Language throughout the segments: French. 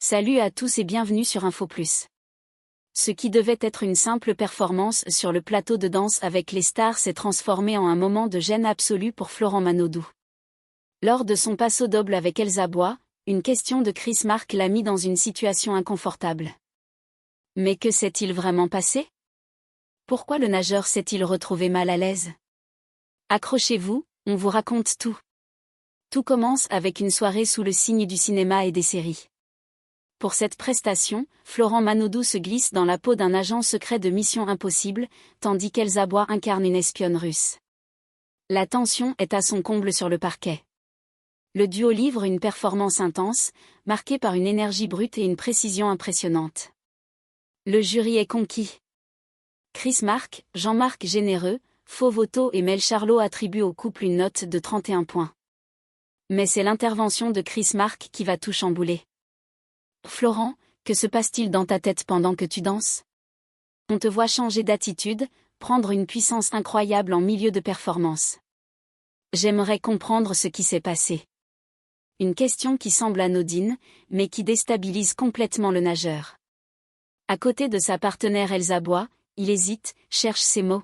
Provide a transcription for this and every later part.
Salut à tous et bienvenue sur Info Plus. Ce qui devait être une simple performance sur le plateau de danse avec les stars s'est transformé en un moment de gêne absolue pour Florent Manodou. Lors de son passo doble avec Elsa Bois, une question de Chris Marc l'a mis dans une situation inconfortable. Mais que s'est-il vraiment passé? Pourquoi le nageur s'est-il retrouvé mal à l'aise? Accrochez-vous, on vous raconte tout. Tout commence avec une soirée sous le signe du cinéma et des séries. Pour cette prestation, Florent Manodou se glisse dans la peau d'un agent secret de Mission Impossible, tandis qu'Elsa Bois incarne une espionne russe. La tension est à son comble sur le parquet. Le duo livre une performance intense, marquée par une énergie brute et une précision impressionnante. Le jury est conquis. Chris Marc, Jean-Marc Généreux, Faux Voto et Mel Charlot attribuent au couple une note de 31 points. Mais c'est l'intervention de Chris Marc qui va tout chambouler. Florent, que se passe-t-il dans ta tête pendant que tu danses? On te voit changer d'attitude, prendre une puissance incroyable en milieu de performance. J'aimerais comprendre ce qui s'est passé. Une question qui semble anodine, mais qui déstabilise complètement le nageur. À côté de sa partenaire Elsa Bois, il hésite, cherche ses mots.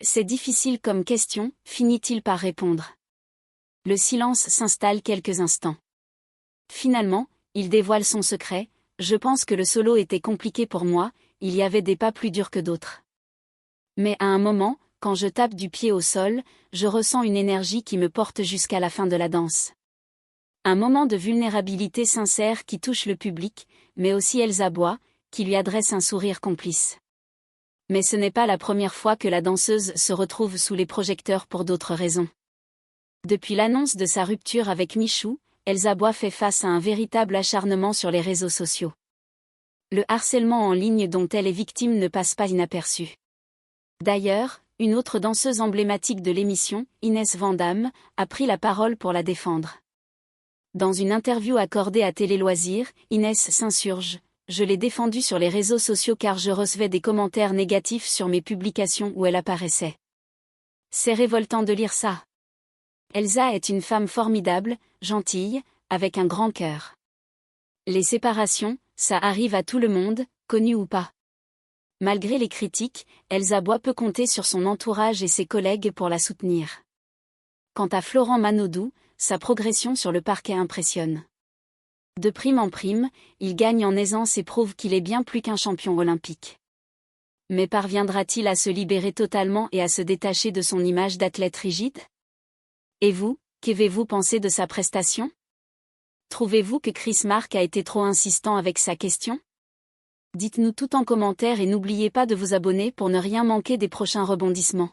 C'est difficile comme question, finit-il par répondre. Le silence s'installe quelques instants. Finalement, il dévoile son secret. Je pense que le solo était compliqué pour moi, il y avait des pas plus durs que d'autres. Mais à un moment, quand je tape du pied au sol, je ressens une énergie qui me porte jusqu'à la fin de la danse. Un moment de vulnérabilité sincère qui touche le public, mais aussi Elsa Bois, qui lui adresse un sourire complice. Mais ce n'est pas la première fois que la danseuse se retrouve sous les projecteurs pour d'autres raisons. Depuis l'annonce de sa rupture avec Michou, Elsa Bois fait face à un véritable acharnement sur les réseaux sociaux. Le harcèlement en ligne dont elle est victime ne passe pas inaperçu. D'ailleurs, une autre danseuse emblématique de l'émission, Inès Van Damme, a pris la parole pour la défendre. Dans une interview accordée à Télé Loisirs, Inès s'insurge. Je l'ai défendue sur les réseaux sociaux car je recevais des commentaires négatifs sur mes publications où elle apparaissait. C'est révoltant de lire ça. Elsa est une femme formidable, gentille, avec un grand cœur. Les séparations, ça arrive à tout le monde, connu ou pas. Malgré les critiques, Elsa Bois peut compter sur son entourage et ses collègues pour la soutenir. Quant à Florent Manodou, sa progression sur le parquet impressionne. De prime en prime, il gagne en aisance et prouve qu'il est bien plus qu'un champion olympique. Mais parviendra-t-il à se libérer totalement et à se détacher de son image d'athlète rigide? Et vous, qu'avez-vous pensé de sa prestation? Trouvez-vous que Chris Marc a été trop insistant avec sa question? Dites-nous tout en commentaire et n'oubliez pas de vous abonner pour ne rien manquer des prochains rebondissements.